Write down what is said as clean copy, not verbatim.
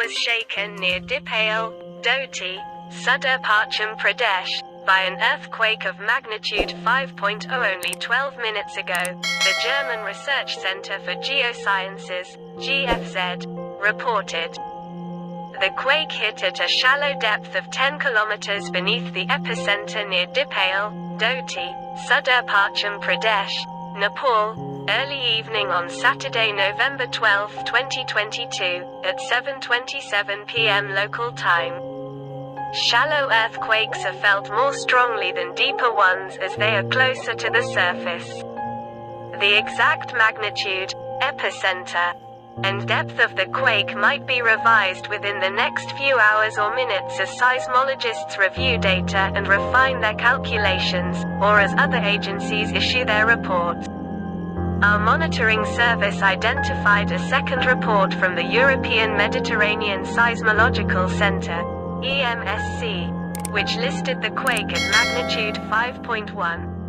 was shaken near Dipayal, Doti, Sudurpashchim Pradesh, by an earthquake of magnitude 5.0 only 12 minutes ago, the German Research Center for Geosciences, GFZ, reported. The quake hit at a shallow depth of 10 kilometers beneath the epicenter near Dipayal, Doti, Sudurpashchim Pradesh, Nepal, early evening on Saturday, November 12, 2022, at 7:27 p.m. local time. Shallow earthquakes are felt more strongly than deeper ones as they are closer to the surface. The exact magnitude, epicenter, and depth of the quake might be revised within the next few hours or minutes as seismologists review data and refine their calculations, or as other agencies issue their reports. Our monitoring service identified a second report from the European Mediterranean Seismological Center, EMSC, which listed the quake at magnitude 5.1.